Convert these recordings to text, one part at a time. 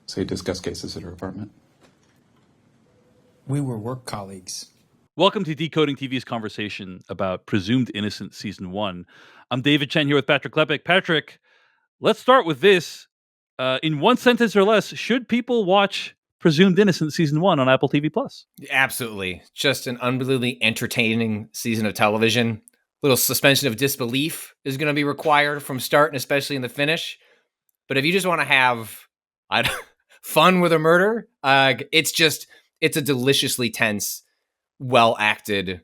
So you discuss cases at her apartment? We were work colleagues. Welcome to Decoding TV's conversation about Presumed Innocent Season 1. I'm David Chen here with Patrick Klepek. Patrick, let's start with this. In one sentence or less, should people watch Presumed Innocent Season 1 on Apple TV+. Absolutely. Just an unbelievably entertaining season of television. Little suspension of disbelief is going to be required from start and especially in the finish. But if you just want to have fun with a murder, it's a deliciously tense, well-acted,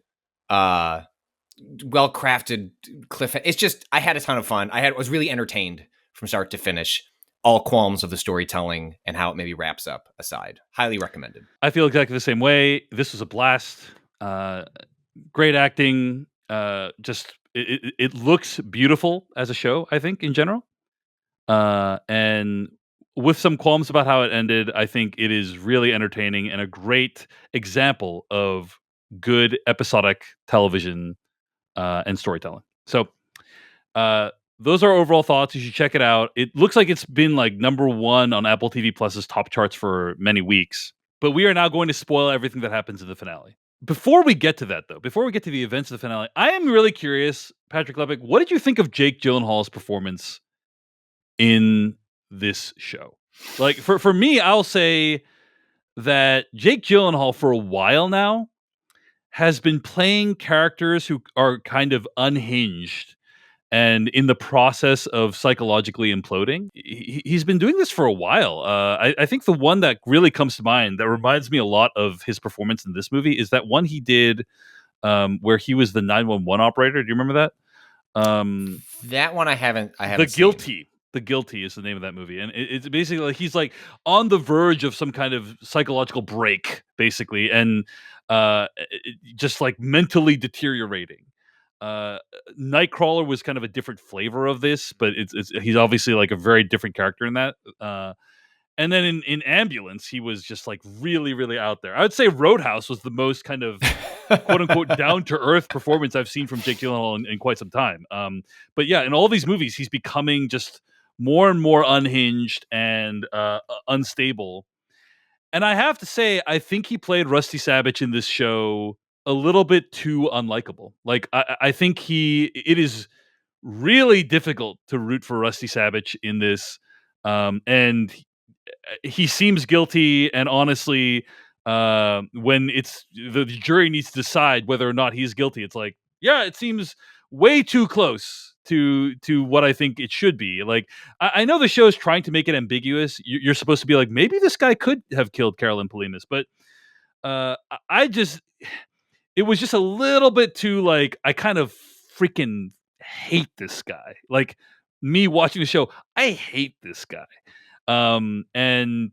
well-crafted cliff. It's just, I had a ton of fun. I was really entertained from start to finish. All qualms of the storytelling and how it maybe wraps up aside. Highly recommended. I feel exactly the same way. This was a blast. Great acting. It looks beautiful as a show, I think, in general. And with some qualms about how it ended, I think it is really entertaining and a great example of good episodic television and storytelling. So those are overall thoughts. You should check it out. It looks like it's been like number one on Apple TV Plus's top charts for many weeks. But we are now going to spoil everything that happens in the finale. Before we get to that, though, before we get to the events of the finale, I am really curious, Patrick Klepek, what did you think of Jake Gyllenhaal's performance in this show? Like, for me, I'll say that Jake Gyllenhaal for a while now has been playing characters who are kind of unhinged and in the process of psychologically imploding. He's been doing this for a while. I think the one that really comes to mind that reminds me a lot of his performance in this movie is that one he did where he was the 911 operator. Do you remember that? That one I haven't The Guilty. The Guilty is the name of that movie. And it's basically like he's like on the verge of some kind of psychological break, basically, and just like mentally deteriorating. Nightcrawler was kind of a different flavor of this, but he's obviously like a very different character in that. And then in Ambulance, he was just like really, really out there. I would say Roadhouse was the most kind of quote unquote down to earth performance I've seen from Jake Gyllenhaal in quite some time. But yeah, in all these movies, he's becoming just more and more unhinged and unstable. And I have to say, I think he played Rusty Sabich in this show a little bit too unlikable. Like, I think it is really difficult to root for Rusty Sabich in this. And he seems guilty. And honestly, when it's the jury needs to decide whether or not he's guilty, it's like, yeah, it seems way too close to what I think it should be. Like, I know the show is trying to make it ambiguous. You're supposed to be like, maybe this guy could have killed Carolyn Polinas, but it was just a little bit too like, I kind of freaking hate this guy. Like, me watching the show, I hate this guy. And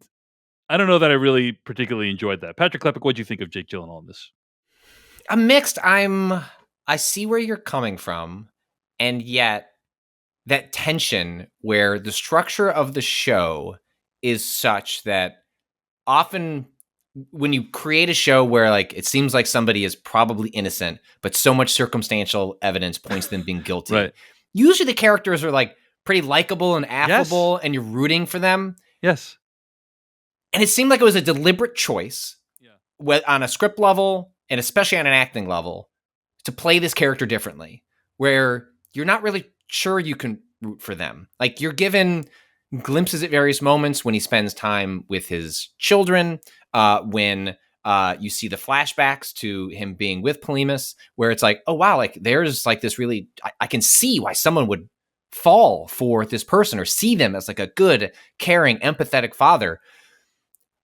I don't know that I really particularly enjoyed that. Patrick Klepek, what do you think of Jake Gyllenhaal in this? I'm mixed. I see where you're coming from, and yet that tension where the structure of the show is such that often when you create a show where like it seems like somebody is probably innocent, but so much circumstantial evidence points to them being guilty. Right. Usually the characters are like pretty likable and affable, Yes. and you're rooting for them. Yes. And it seemed like it was a deliberate choice on a script level and especially on an acting level to play this character differently, where you're not really sure you can root for them. Like, you're given glimpses at various moments when he spends time with his children, when you see the flashbacks to him being with Polinas, where it's like, oh, wow, like there's like this really, I can see why someone would fall for this person or see them as like a good, caring, empathetic father.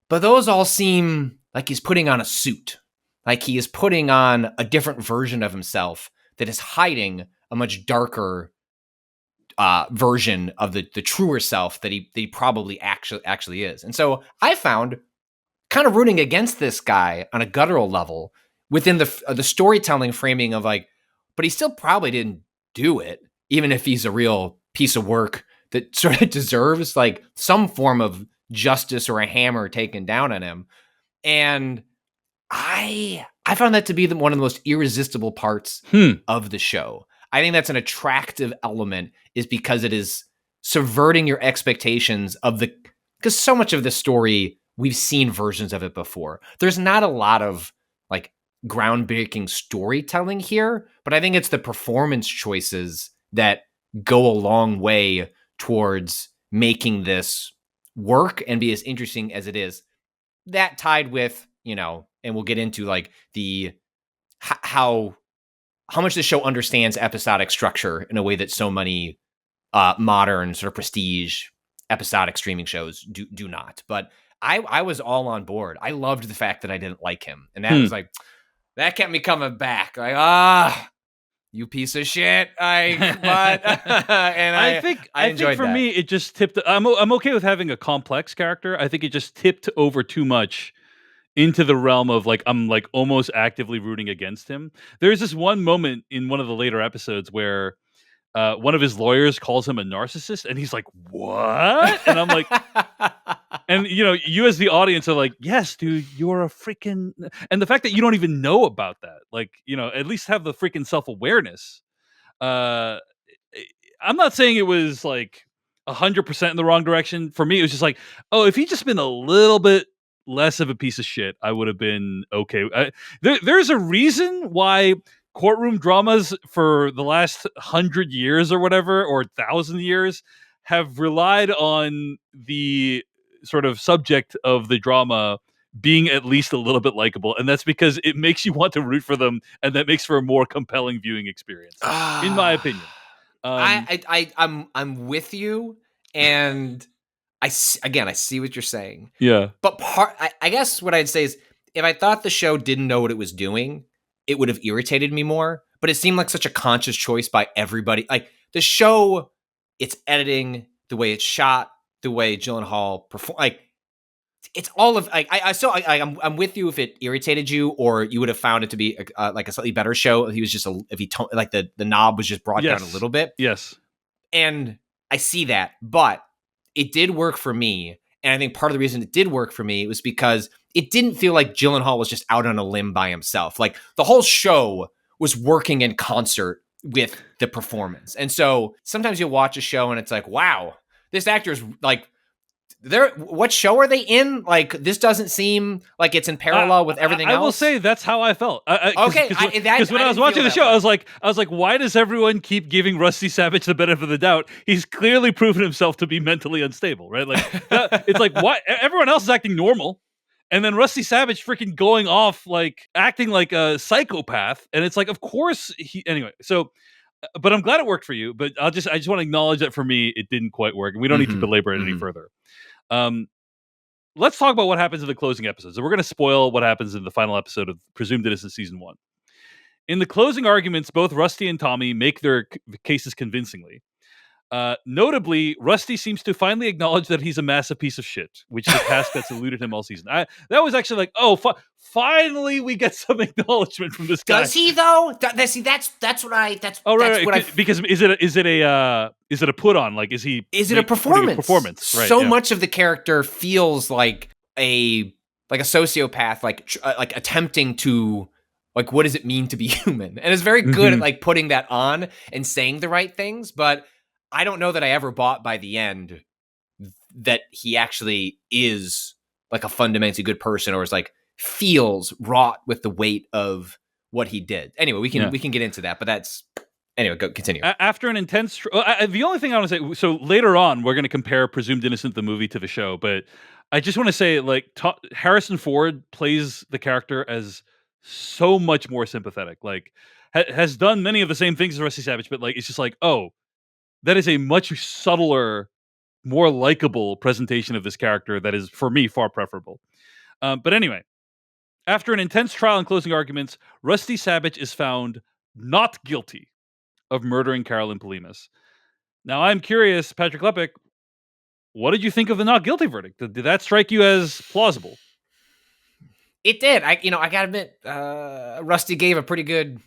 But those all seem like he's putting on a suit, like he is putting on a different version of himself that is hiding a much darker version of the truer self that he probably actually is. And so I found kind of rooting against this guy on a guttural level within the storytelling framing of like, but he still probably didn't do it, even if he's a real piece of work that sort of deserves like some form of justice or a hammer taken down on him. And I found that to be one of the most irresistible parts of the show. I think that's an attractive element, is because it is subverting your expectations of because so much of the story, we've seen versions of it before. There's not a lot of like groundbreaking storytelling here, but I think it's the performance choices that go a long way towards making this work and be as interesting as it is. That tied with, and we'll get into like the how much the show understands episodic structure in a way that so many modern sort of prestige episodic streaming shows do not. But I was all on board. I loved the fact that I didn't like him, and that was like that kept me coming back. Like you piece of shit. And I think for that. me it just tipped. I'm okay with having a complex character. I think it just tipped over too much into the realm of like I'm like almost actively rooting against him. There's this one moment in one of the later episodes where one of his lawyers calls him a narcissist, and he's like, "What?" And I'm like, and you as the audience are like, "Yes, dude, you're a freaking." And the fact that you don't even know about that, like, at least have the freaking self-awareness. Uh, I'm not saying it was like 100% in the wrong direction. For me, it was just like, oh, if he'd just been a little bit less of a piece of shit, I would have been okay. There's a reason why courtroom dramas for the last 100 years or whatever, or 1,000 years, have relied on the sort of subject of the drama being at least a little bit likable, and that's because it makes you want to root for them, and that makes for a more compelling viewing experience, in my opinion. I'm with you, and I see what you're saying. Yeah, but I guess what I'd say is if I thought the show didn't know what it was doing, it would have irritated me more. But it seemed like such a conscious choice by everybody. Like the show, its editing, the way it's shot, the way Gyllenhaal perform, like it's all of like I'm with you if it irritated you, or you would have found it to be like a slightly better show if he was just like the knob was just brought down a little bit. Yes, and I see that, but it did work for me, and I think part of the reason it did work for me was because it didn't feel like Gyllenhaal was just out on a limb by himself. Like the whole show was working in concert with the performance, and so sometimes you'll watch a show and it's like, wow, this actor's like. What show are they in? Like this doesn't seem like it's in parallel with everything else. I will say that's how I felt. Okay, because when I was watching the show, I was like, why does everyone keep giving Rusty Savage the benefit of the doubt? He's clearly proven himself to be mentally unstable, right? Like it's like why everyone else is acting normal, and then Rusty Savage freaking going off like acting like a psychopath, and it's like, of course he. Anyway, so. But I'm glad it worked for you. But I just want to acknowledge that for me, it didn't quite work, and we don't need to belabor it any further. Let's talk about what happens in the closing episodes. So we're going to spoil what happens in the final episode of Presumed Innocent Season 1. In the closing arguments, both Rusty and Tommy make their cases convincingly. Notably, Rusty seems to finally acknowledge that he's a massive piece of shit, which is a task that's eluded him all season. That was actually like, finally we get some acknowledgement from this guy. Does he though? That's what I. Because is it a put on? Like, is it a performance? Performance, right? So much of the character feels like a sociopath, like attempting to. Like, what does it mean to be human? And is very good at like putting that on and saying the right things, but I don't know that I ever bought by the end that he actually is like a fundamentally good person, or is like feels wrought with the weight of what he did. Anyway, we can get into that, but that's anyway. Go continue. After an intense, the only thing I want to say. So later on, we're going to compare Presumed Innocent the movie to the show, but I just want to say like Harrison Ford plays the character as so much more sympathetic. Like has done many of the same things as Rusty Savage, but like it's just like, oh. That is a much subtler, more likable presentation of this character that is, for me, far preferable. But anyway, after an intense trial and closing arguments, Rusty Savage is found not guilty of murdering Carolyn Polinas. Now, I'm curious, Patrick Klepek, what did you think of the not guilty verdict? Did that strike you as plausible? It did. I gotta admit, Rusty gave a pretty good,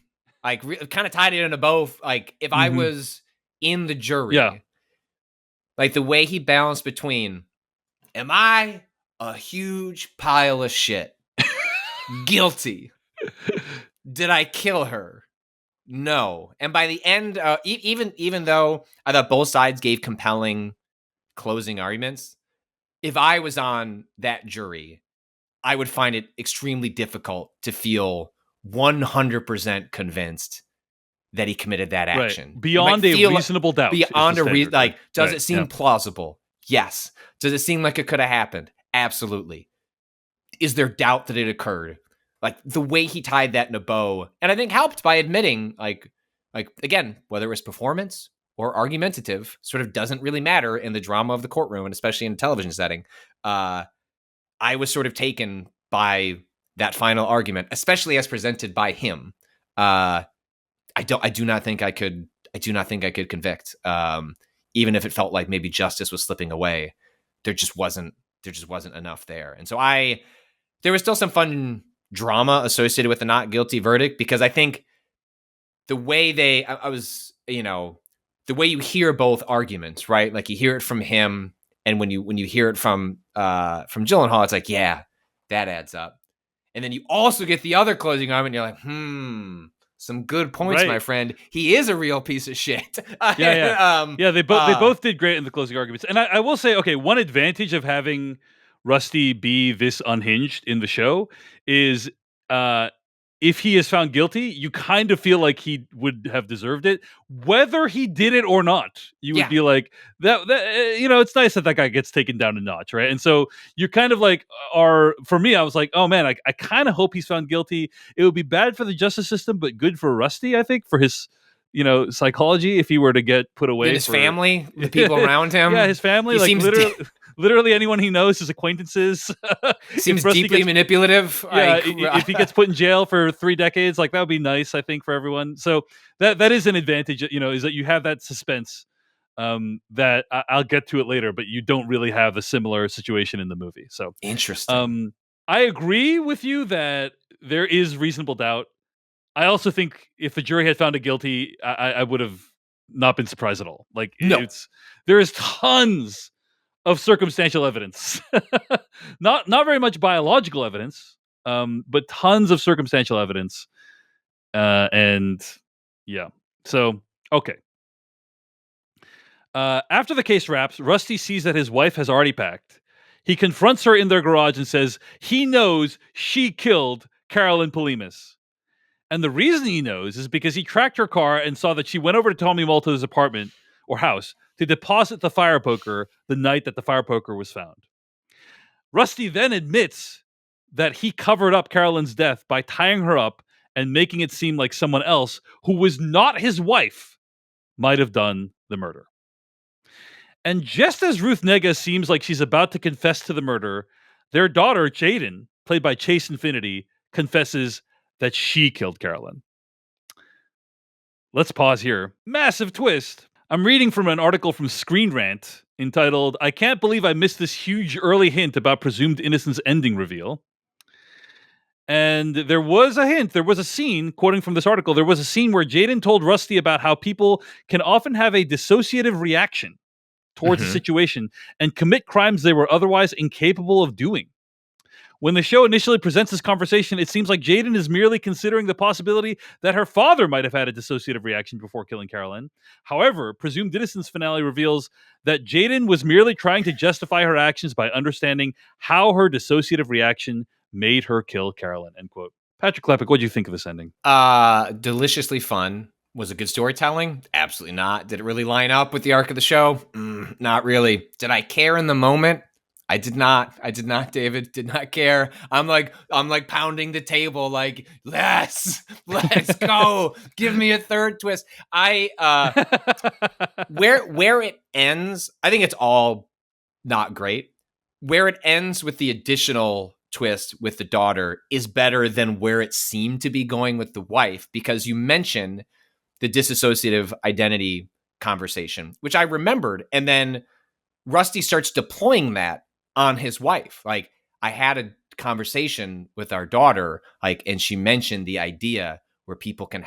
like, kind of tied it in a bow. Like, if I was in the jury, like the way he balanced between, am I a huge pile of shit? Guilty. Did I kill her? No. And by the end, even though I thought both sides gave compelling closing arguments, if I was on that jury, I would find it extremely difficult to feel 100% convinced that he committed that Right. action. Beyond a reasonable doubt. Beyond a reason. like, does Right. it seem plausible? Yes. Does it seem like it could have happened? Absolutely. Is there doubt that it occurred? Like the way he tied that in a bow, and I think helped by admitting, like again, whether it was performance or argumentative, sort of doesn't really matter in the drama of the courtroom, and especially in a television setting. I was sort of taken by that final argument, especially as presented by him. I do not think I could convict. Even if it felt like maybe justice was slipping away, there just wasn't enough there. And so there was still some fun drama associated with the not guilty verdict, because I think the way the way you hear both arguments, right? Like you hear it from him, and when you hear it from Gyllenhaal, it's like, yeah, that adds up. And then you also get the other closing argument, and you're like, some good points, my friend. He is a real piece of shit. They both did great in the closing arguments. And I will say, okay, one advantage of having Rusty be this unhinged in the show is if he is found guilty, you kind of feel like he would have deserved it, whether he did it or not. You would be like, that it's nice that guy gets taken down a notch, right? And so you kind of like for me, I was like, oh man, I kind of hope he's found guilty. It would be bad for the justice system, but good for Rusty, I think, for his psychology, if he were to get put away. And his family, the people around him. Yeah, his family, he like literally anyone he knows, his acquaintances. Seems deeply manipulative. Yeah, if he gets put in jail for 3 decades, like that would be nice, I think, for everyone. So that is an advantage, is that you have that suspense. That I'll get to it later, but you don't really have a similar situation in the movie. So interesting. I agree with you that there is reasonable doubt. I also think if the jury had found it guilty, I would have not been surprised at all. Like, there is tons of circumstantial evidence, not very much biological evidence, but tons of circumstantial evidence, and yeah. So okay. After the case wraps, Rusty sees that his wife has already packed. He confronts her in their garage and says he knows she killed Carolyn Polimis. And the reason he knows is because he tracked her car and saw that she went over to Tommy Malto's apartment or house to deposit the fire poker the night that the fire poker was found. Rusty then admits that he covered up Carolyn's death by tying her up and making it seem like someone else who was not his wife might have done the murder. And just as Ruth Negga seems like she's about to confess to the murder, their daughter, Jaden, played by Chase Infinity, confesses that she killed Carolyn. Let's pause here. Massive twist. I'm reading from an article from Screen Rant entitled, "I Can't Believe I Missed This Huge Early Hint About Presumed Innocence Ending Reveal." And there was a hint, there was a scene, quoting from this article, there was a scene where Jaden told Rusty about how people can often have a dissociative reaction towards a situation and commit crimes they were otherwise incapable of doing. When the show initially presents this conversation, it seems like Jaden is merely considering the possibility that her father might have had a dissociative reaction before killing Carolyn. However, Presumed Innocence finale reveals that Jaden was merely trying to justify her actions by understanding how her dissociative reaction made her kill Carolyn. End quote. Patrick Klepek, what do you think of this ending? Deliciously fun. Was it good storytelling? Absolutely not. Did it really line up with the arc of the show? Not really. Did I care in the moment? I did not, David. Did not care. I'm like pounding the table, like, let's go. Give me a third twist. Where it ends, I think it's all not great. Where it ends with the additional twist with the daughter is better than where it seemed to be going with the wife, because you mentioned the dissociative identity conversation, which I remembered, and then Rusty starts deploying that on his wife. Like, I had a conversation with our daughter, like, and she mentioned the idea where people can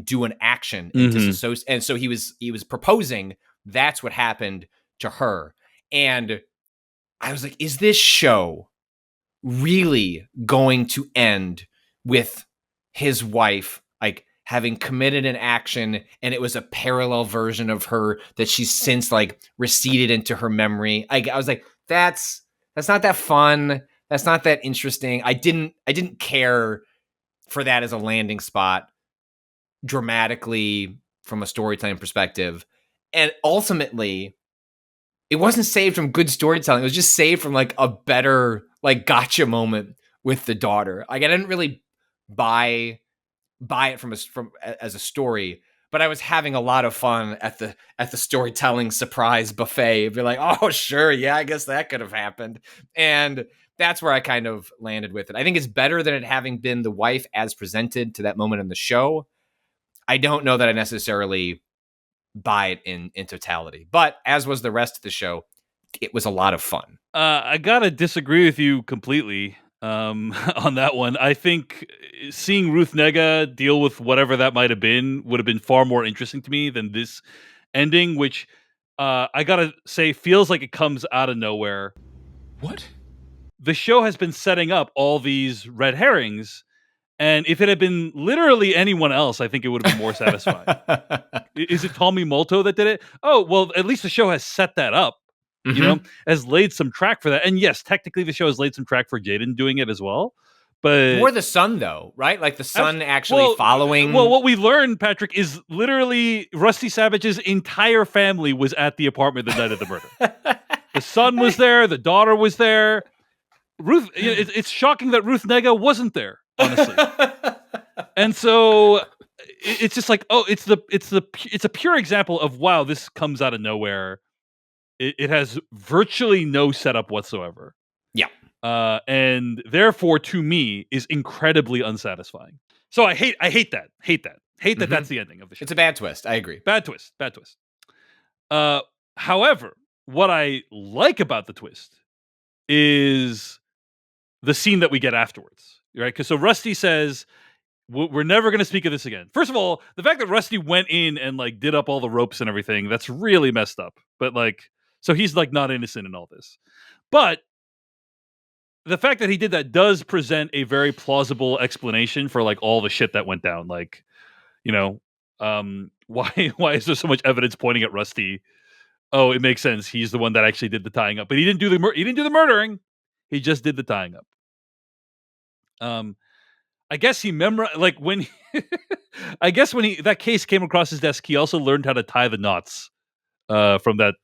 do an action and disassociate. And so he was proposing that's what happened to her. And I was like, is this show really going to end with his wife, like, having committed an action, and it was a parallel version of her that she's since like receded into her memory. I was like, that's not that fun. That's not that interesting. I didn't care for that as a landing spot dramatically from a storytelling perspective. And ultimately, it wasn't saved from good storytelling. It was just saved from like a better like gotcha moment with the daughter. Like I didn't really buy it from as a story, but I was having a lot of fun at the storytelling surprise buffet. Be like, oh sure, yeah, I guess that could have happened, and that's where I kind of landed with it. I think it's better than it having been the wife as presented to that moment in the show. I don't know that I necessarily buy it in totality, but as was the rest of the show, it was a lot of fun. I gotta disagree with you completely on that one. I think seeing Ruth Negga deal with whatever that might have been would have been far more interesting to me than this ending, which I gotta say feels like it comes out of nowhere. What? The show has been setting up all these red herrings, and if it had been literally anyone else, I think it would have been more satisfying. Is it Tommy Molto that did it? Oh, well, at least the show has set that up. Mm-hmm. You know, has laid some track for that. And yes, technically the show has laid some track for Jaden doing it as well. But more the son, though, right? Like the son actually following. Well, what we learned, Patrick, is literally Rusty Savage's entire family was at the apartment the night of the murder. The son was there. The daughter was there. Ruth, it's shocking that Ruth Negga wasn't there, honestly. And so it's just like, oh, it's a pure example of, wow, this comes out of nowhere. It has virtually no setup whatsoever. Yeah. And therefore, to me, is incredibly unsatisfying. So I hate that. Hate that. That's the ending of the show. It's a bad twist. I agree. Bad twist. However, what I like about the twist is the scene that we get afterwards, right? Because so Rusty says, we're never going to speak of this again. First of all, the fact that Rusty went in and like did up all the ropes and everything, that's really messed up. But like, so he's like not innocent in all this. But the fact that he did that does present a very plausible explanation for like all the shit that went down. Like, you know, why is there so much evidence pointing at Rusty? Oh, it makes sense. He's the one that actually did the tying up, but he didn't do the murdering. He just did the tying up. I guess he like when I guess when that case came across his desk, he also learned how to tie the knots from that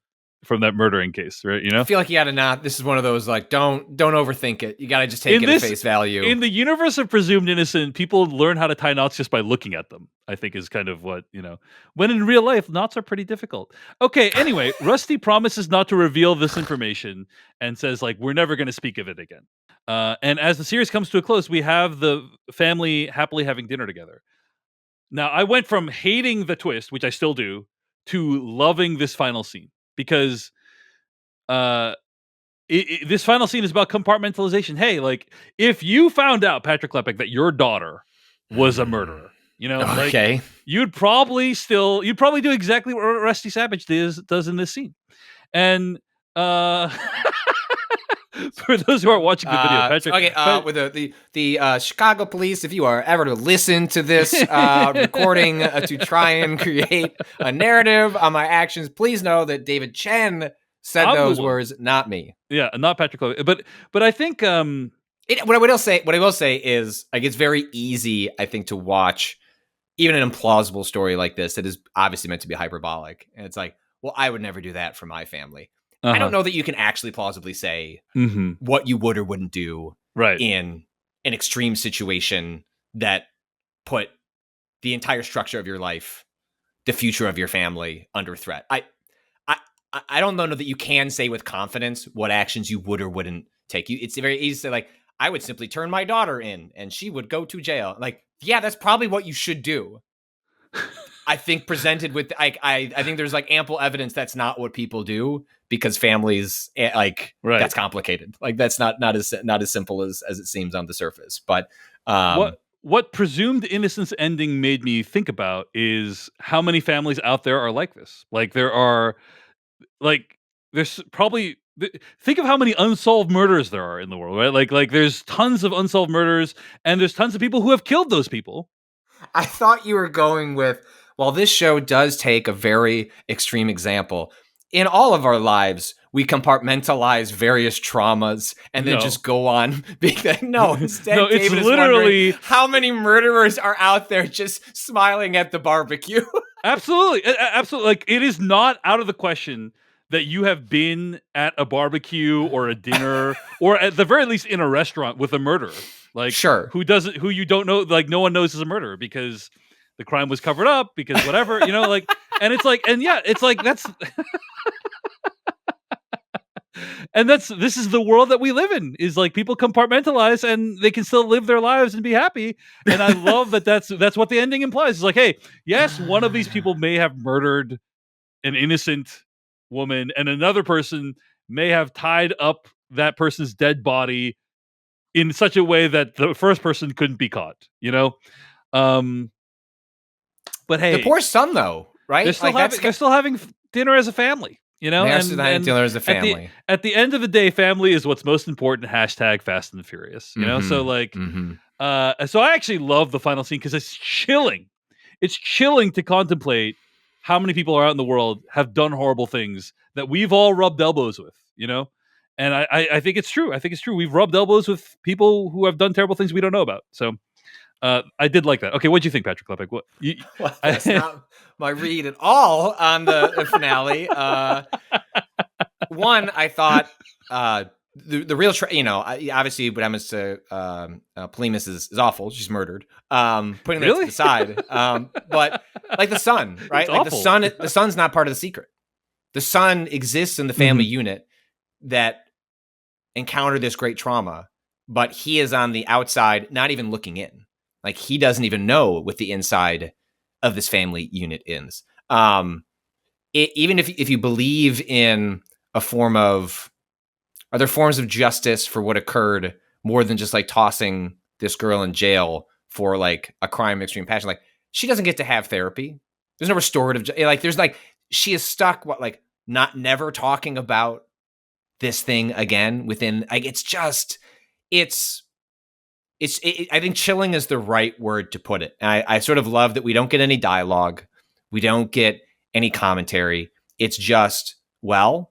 murdering case, right? You know, I feel like you gotta not. This is one of those like don't overthink it. You gotta just take it at face value. In the universe of presumed innocent, people learn how to tie knots just by looking at them. I think is kind of what, you know. When in real life, knots are pretty difficult. Okay, anyway, Rusty promises not to reveal this information and says like we're never going to speak of it again. And as the series comes to a close, we have the family happily having dinner together. Now, I went from hating the twist, which I still do, to loving this final scene because this final scene is about compartmentalization. Hey, like if you found out, Patrick Klepek, that your daughter was a murderer, you know, okay, like, you'd probably do exactly what Rusty Savage does in this scene. And for those who are watching the video, Patrick. Okay, with the Chicago police, if you are ever to listen to this recording to try and create a narrative on my actions, please know that David Chen said those words, not me. Yeah, not Patrick Klepek. But I think what I will say is like it's very easy, I think, to watch even an implausible story like this that is obviously meant to be hyperbolic, and it's like, well, I would never do that for my family. I don't know that you can actually plausibly say what you would or wouldn't do in an extreme situation that put the entire structure of your life, the future of your family under threat. I don't know that you can say with confidence what actions you would or wouldn't take. It's very easy to say, like, I would simply turn my daughter in and she would go to jail. Like, yeah, that's probably what you should do. I think presented with I think there's like ample evidence that's not what people do because families that's complicated. Like that's not as simple as it seems on the surface. But what presumed innocence ending made me think about is how many families out there are like this. Like there's probably think of how many unsolved murders there are in the world, right? Like there's tons of unsolved murders and there's tons of people who have killed those people. I thought you were going with, well, this show does take a very extreme example. In all of our lives, we compartmentalize various traumas and then just go on being like, no, instead, No, it's David is literally wondering how many murderers are out there just smiling at the barbecue. absolutely. Like, it is not out of the question that you have been at a barbecue or a dinner or at the very least in a restaurant with a murderer. Like, Sure. who you don't know, like no one knows is a murderer because the crime was covered up, because whatever, like, and it's like, and yeah, it's like, that's, and this is the world that we live in, is like people compartmentalize and they can still live their lives and be happy. And I love that's what the ending implies. It's like, hey, yes, one of these people may have murdered an innocent woman and another person may have tied up that person's dead body in such a way that the first person couldn't be caught, but hey, the poor son, though, right? They're still having dinner as a family, They're still having dinner as a family. At the end of the day, family is what's most important. Hashtag Fast and the Furious, So like, so I actually love the final scene because it's chilling. It's chilling to contemplate how many people are out in the world have done horrible things that we've all rubbed elbows with, And I think it's true. I think it's true. We've rubbed elbows with people who have done terrible things we don't know about. So I did like that. Okay, what do you think, Patrick Klepek? What? Well, that's not my read at all on the finale. One, I thought the real, obviously what happens to Polimus is awful. She's murdered. Putting that to the side. But like the son, right? Like awful. The son's not part of the secret. The son exists in the family unit that encountered this great trauma, but he is on the outside, not even looking in. Like, he doesn't even know what the inside of this family unit is. Even if you believe in a form of, are there forms of justice for what occurred more than just like tossing this girl in jail for like a crime of extreme passion? Like, she doesn't get to have therapy. There's no restorative. Like, there's like, she is stuck. Never talking about this thing again within. Like, I think chilling is the right word to put it. And I sort of love that we don't get any dialogue. We don't get any commentary. It's just, well,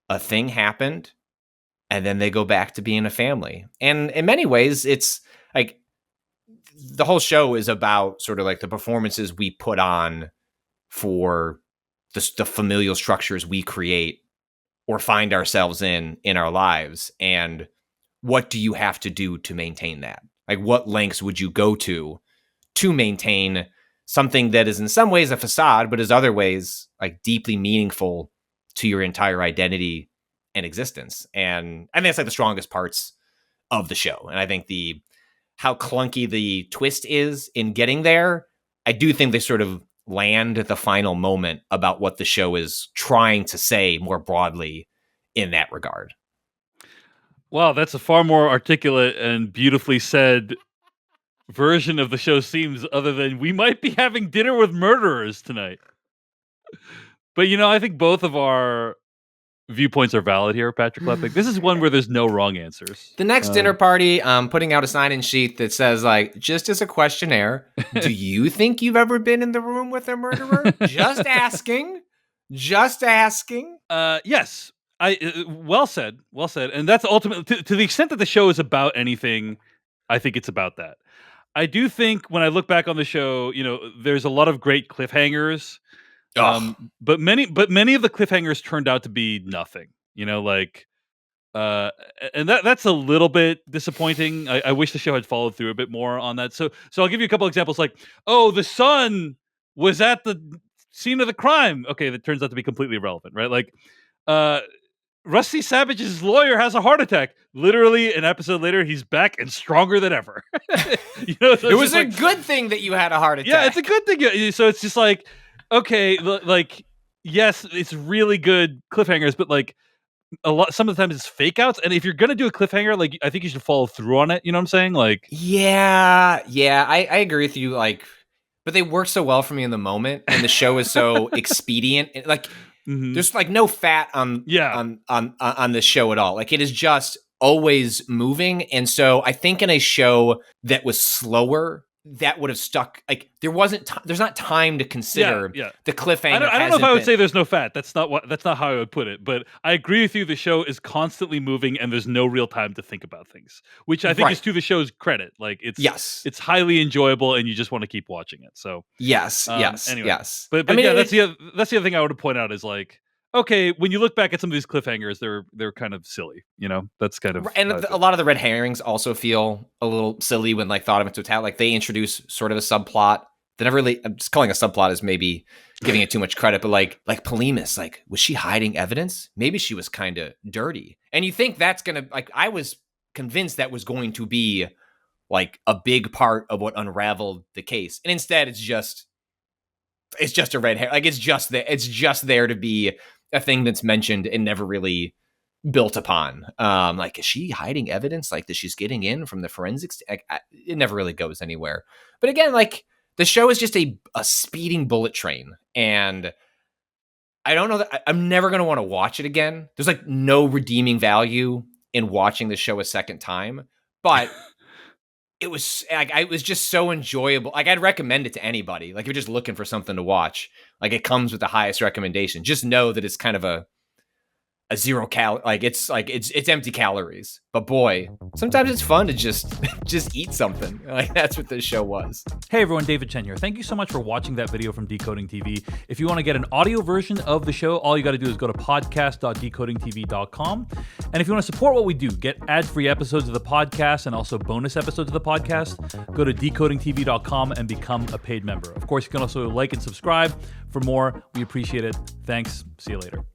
a thing happened and then they go back to being a family. And in many ways, it's like the whole show is about sort of like the performances we put on for the familial structures we create or find ourselves in our lives. And what do you have to do to maintain that? Like, what lengths would you go to maintain something that is in some ways a facade, but is other ways like deeply meaningful to your entire identity and existence? And I think that's like the strongest parts of the show. And I think how clunky the twist is in getting there, I do think they sort of land at the final moment about what the show is trying to say more broadly in that regard. Wow, that's a far more articulate and beautifully said version of the show seems, other than we might be having dinner with murderers tonight. But I think both of our viewpoints are valid here, Patrick Klepek. This is one where there's no wrong answers. The next dinner party, putting out a sign-in sheet that says, like, just as a questionnaire, do you think you've ever been in the room with a murderer? Just asking. Just asking. Yes. Well said. And that's ultimately, to the extent that the show is about anything, I think it's about that. I do think when I look back on the show, there's a lot of great cliffhangers. But many of the cliffhangers turned out to be nothing, and that's a little bit disappointing. I wish the show had followed through a bit more on that. So I'll give you a couple examples. Like, the son was at the scene of the crime. Okay, that turns out to be completely irrelevant, right? Like, Rusty Savage's lawyer has a heart attack. Literally, an episode later, he's back and stronger than ever. So it was a good thing that you had a heart attack. Yeah, it's a good thing. So it's just like, okay, like, yes, it's really good cliffhangers, but like some of the times it's fake outs. And if you're gonna do a cliffhanger, like, I think you should follow through on it. You know what I'm saying? Like, yeah, I agree with you. Like, but they work so well for me in the moment, and the show is so expedient. Like, there's like no fat on the show at all. Like, it is just always moving. And so I think in a show that was slower that would have stuck. Like there's not time to consider the cliffhanger. I don't know if I would say there's no fat. That's not how I would put it. But I agree with you. The show is constantly moving, and there's no real time to think about things, which I think is to the show's credit. Like it's highly enjoyable, and you just want to keep watching it. So anyway. yes. But I mean, that's the other thing I would point out is like, okay, when you look back at some of these cliffhangers, they're kind of silly, you know. That's kind of and a lot of the red herrings also feel a little silly when like thought of in totality. Like they introduce sort of a subplot that never really. I'm just calling a subplot is maybe giving it too much credit, but like Polemus, like was she hiding evidence? Maybe she was kind of dirty, and you think that's gonna like I was convinced that was going to be like a big part of what unraveled the case, and instead it's just a red hair. Like it's just there to be a thing that's mentioned and never really built upon. Like, is she hiding evidence? Like that she's getting in from the forensics? It never really goes anywhere. But again, like the show is just a speeding bullet train. And I don't know that I'm never going to want to watch it again. There's like no redeeming value in watching the show a second time, but it was just so enjoyable. Like I'd recommend it to anybody. Like if you're just looking for something to watch, like it comes with the highest recommendation. Just know that it's kind of a zero like it's empty calories. But boy, sometimes it's fun to just eat something. Like that's what this show was. Hey everyone, David Chen here. Thank you so much for watching that video from Decoding TV. If you want to get an audio version of the show, all you got to do is go to podcast.decodingtv.com. And if you want to support what we do, get ad-free episodes of the podcast and also bonus episodes of the podcast, go to decodingtv.com and become a paid member. Of course, you can also like and subscribe for more. We appreciate it. Thanks. See you later.